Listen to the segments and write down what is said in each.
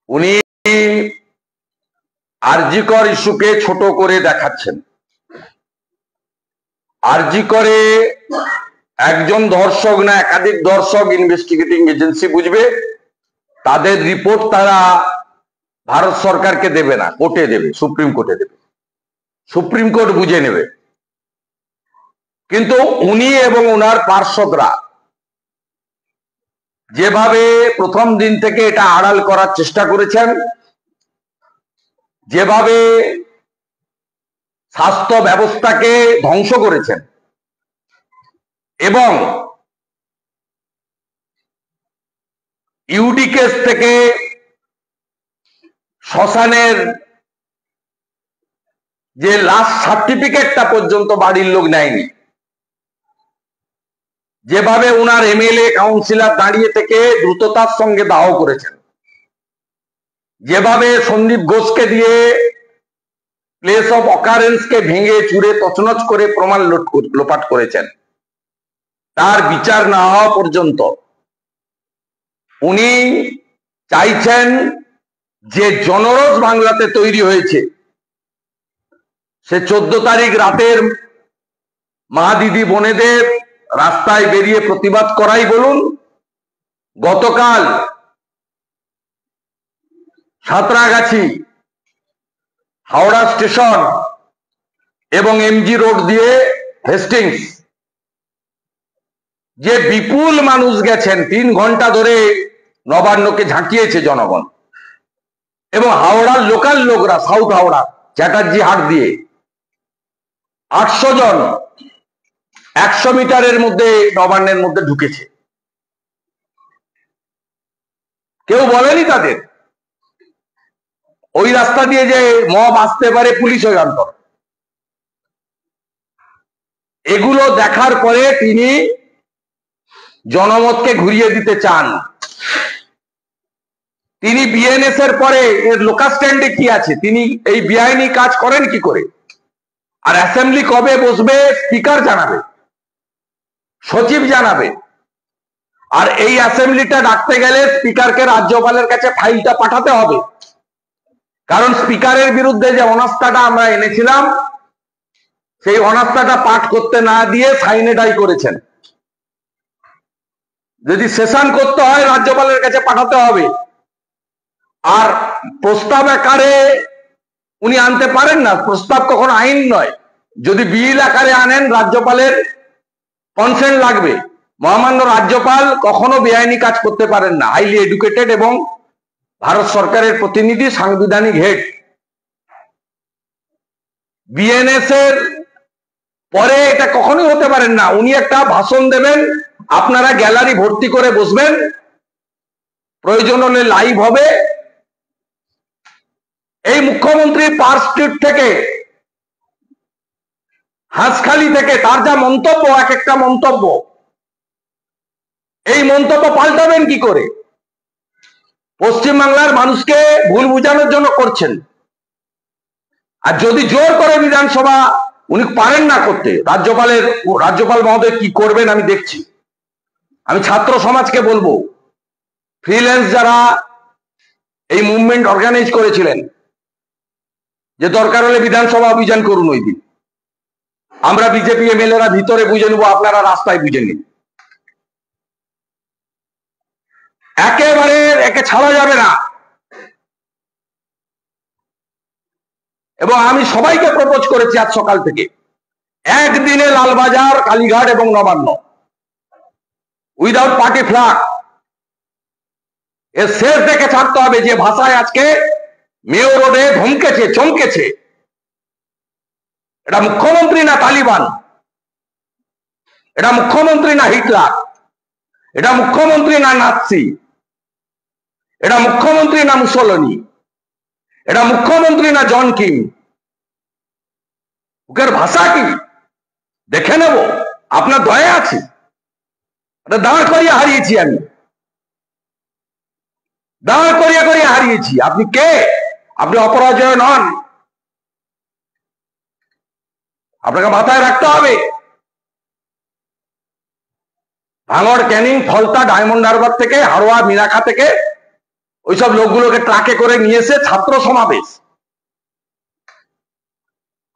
উনি আরজিকর ইস্যুকে ছোট করে দেখাচ্ছেন। আরজিকরে একজন ধর্ষক না একাধিক ধর্ষক ইনভেস্টিগেটিং এজেন্সি বুঝবে, তাদের রিপোর্ট তারা ভারত সরকারকে দেবে না, কোর্টে দেবে, সুপ্রিম কোর্টে দেবে, সুপ্রিম কোর্ট বুঝে নেবে। কিন্তু উনি এবং ওনার পার্ষদরা যেভাবে প্রথম দিন থেকে এটা আড়াল করার চেষ্টা করেছেন, যেভাবে স্বাস্থ্য ব্যবস্থাকে ধ্বংস করেছেন এবং ইউডি কেস থেকে শ্মশানের যে লাস্ট সার্টিফিকেটটা পর্যন্ত বাড়ির লোক নেয়নি, যেভাবে ওনার এমএলএ কাউন্সিলর দাঁড়িয়ে থেকে দ্রুততার সঙ্গে দাহ করেছেন, যেভাবে সন্দীপ ঘোষকে দিয়ে প্লেস অফ অকারেন্সকে ভেঙে চুরে তছনছ করে প্রমাণ লোপাট করেছেন, তার বিচার না হওয়া পর্যন্ত উনি চাইছেন যে জনরোষ বাংলাতে তৈরি হয়েছে, সে 14 তারিখ রাতের মা দিদি বোনেদের রাস্তায় বেরিয়ে প্রতিবাদ করাই বলুন, গতকাল সাঁতরাগাছি, হাওড়া স্টেশন এবং এমজি রোড দিয়ে হেস্টিংস যে বিপুল মানুষ গেছেন, 3 ঘন্টা ধরে নবান্নকে ঝাঁকিয়েছে জনগণ, এবং হাওড়ার লোকাল লোকরা সাউথ হাওড়া চ্যাটার্জি হাট দিয়ে 800 জন 100 মিটারের মধ্যে নবান্নের মধ্যে ঢুকেছে। কেউ বলেনি তাদের ওই রাস্তা দিয়ে যে মব আসতে পারে, পুলিশ ওই অন্তর। এগুলো দেখার পরে তিনি জনমতকে ঘুরিয়ে দিতে চান। তিনি বিএনএস এর পরে এর লোকাল স্ট্যান্ডে কি আছে, তিনি এই বেআইনি কাজ করেন কি করে? আর অ্যাসেম্বলি কবে বসবে স্পিকার জানাবে, সচিব জানাবে। আর এই অ্যাসেম্বলিটা ডাকতে গেলে স্পিকারকে রাজ্যপালের কাছে ফাইলটা পাঠাতে হবে, কারণ স্পিকারের বিরুদ্ধে যে অনাস্থাটা আমরা এনেছিলাম, সেই অনাস্থাটা পাঠ করতে না দিয়ে সাইনেটাই করেছেন। যদি সেশন করতে হয় রাজ্যপালের কাছে পাঠাতে হবে। আর প্রস্তাব আকারে উনি আনতে পারেন না, প্রস্তাব কখনো আইন নয়। যদি বিল আকারে আনেন রাজ্যপালের কনসেন্ট লাগবে। মহামান্য রাজ্যপাল কখনো বেআইনি কাজ করতে পারেন না, হাইলি এডুকেটেড এবং ভারত সরকারের প্রতিনিধি, সাংবিধানিক হেড। বিএনএস এর পরে এটা কখনোই হতে পারেন না। উনি একটা ভাষণ দেবেন, আপনারা গ্যালারি ভর্তি করে বসবেন, প্রয়োজন হলে লাইভ হবে। এই মুখ্যমন্ত্রী পার্ক স্ট্রিট থেকে, হাঁসখালি থেকে তার যা মন্তব্য, এক একটা মন্তব্য, এই মন্তব্য পাল্টাবেন কি করে? পশ্চিমবাংলার মানুষকে ভুল বুঝানোর জন্য করছেন। আর যদি জোর করে বিধানসভা উনি পারেন না করতে, রাজ্যপাল মহোদয় কি করবেন আমি দেখছি। আমি ছাত্র সমাজকে বলবো, ফ্রিল্যান্স যারা এই মুভমেন্ট অর্গানাইজ করেছিলেন, যে দরকার হলে বিধানসভা অভিযান করুন ওই দিন। আমরা বিজেপি এমএলএরা ভিতরে বুঝে নেবো, আপনারা রাস্তায় বুঝে নিন। একেবারে একে ছাড়া যাবে না। এবং আমি সবাইকে প্রপোজ করেছি আজ সকাল থেকে, একদিনে লালবাজার, কালীঘাট এবং নবান্ন উইদাউট পার্টি ফ্ল্যাগ এর শেষ দেখে ছাড়তে হবে। যে ভাষায় আজকে মেয়র রোডে ধমকেছে, চমকেছে, এটা মুখ্যমন্ত্রী না তালিবান, এটা মুখ্যমন্ত্রী না হিটলার, এটা মুখ্যমন্ত্রী না নাৎসি, এটা মুখ্যমন্ত্রী না মুসোলিনি, এটা মুখ্যমন্ত্রী না জন কিং। ওকের ভাষা কি দেখে নেব, আপনার দয়া আছে। এটা দাঁড় করিয়ে হারিয়েছি আমি, দাঁড় করিয়ে হারিয়েছি। আপনি কে? আপনি অপরাজয় নন, আপনাকে মাথায় রাখতে হবে। ভাঙড়, ক্যানিং, ফলতা, ডায়মন্ড হারবার থেকে, হাড়োয়া, মিনাখা থেকে ওইসব লোকগুলোকে ট্রাকে করে নিয়ে এসে ছাত্র সমাবেশ।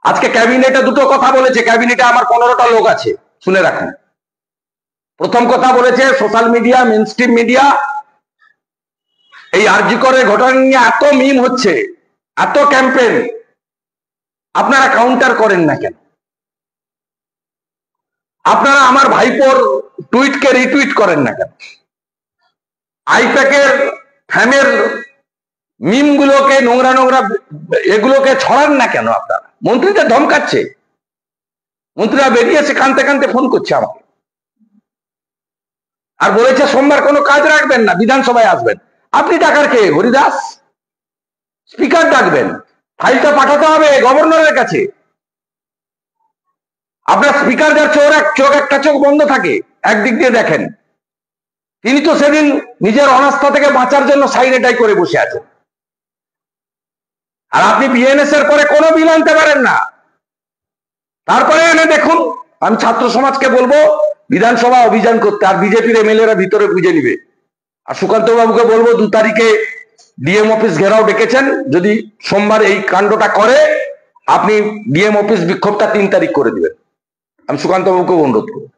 আজকে ক্যাবিনেটে দুটো কথা বলেছে, ক্যাবিনেটে আমার 15টা লোক আছে, শুনে রাখুন। প্রথম কথা বলেছে, সোশ্যাল মিডিয়া, মেইনস্ট্রিম মিডিয়া এই আরজি করের ঘটনা নিয়ে এত মিম হচ্ছে, এত ক্যাম্পেইন, আপনারা কাউন্টার করেন না কেন? আপনারা আমার ভাইপোর টুইটকে রিটুইট করেন না কেন? আইপ্যাকের ফ্যামের মিম গুলোকে, নোংরা নোংরা এগুলোকে ছড়ান না কেন? আপনারা মন্ত্রীদের ধমকাচ্ছে, মন্ত্রীরা বেরিয়েছে কানতে কানতে ফোন করছে আমাকে, আর বলেছে সোমবার কোনো কাজ রাখবেন না, বিধানসভায় আসবেন। আপনি ডাকার কে? হরিদাস? স্পিকার ডাকবেন, ফাইলটা পাঠাতে হবে গভর্নরের কাছে। আপনার স্পিকার যার চোখ একটা চোখ বন্ধ থাকে, একদিক দিয়ে দেখেন, তিনি তো সেদিন নিজের অনাস্থা থেকে বাঁচার জন্য সাইডেটাই করে বসে আছেন। আর আপনি বিএনএস এর পরে কোনো বিল আনতে পারেন না। তারপরে এনে দেখুন, আমি ছাত্র সমাজকে বলবো বিধানসভা অভিযান করতে, আর বিজেপির এমএলএরা ভিতরে বুঝে নিবে। আর সুকান্ত বাবুকে বলবো 2 তারিখে ডিএম অফিস ঘেরাও ডেকেছেন, যদি সোমবার এই কাণ্ডটা করে আপনি ডিএম অফিস বিক্ষোভটা 3 তারিখ করে দিবেন। আমি সুকান্ত বাবুকে অনুরোধ করবো।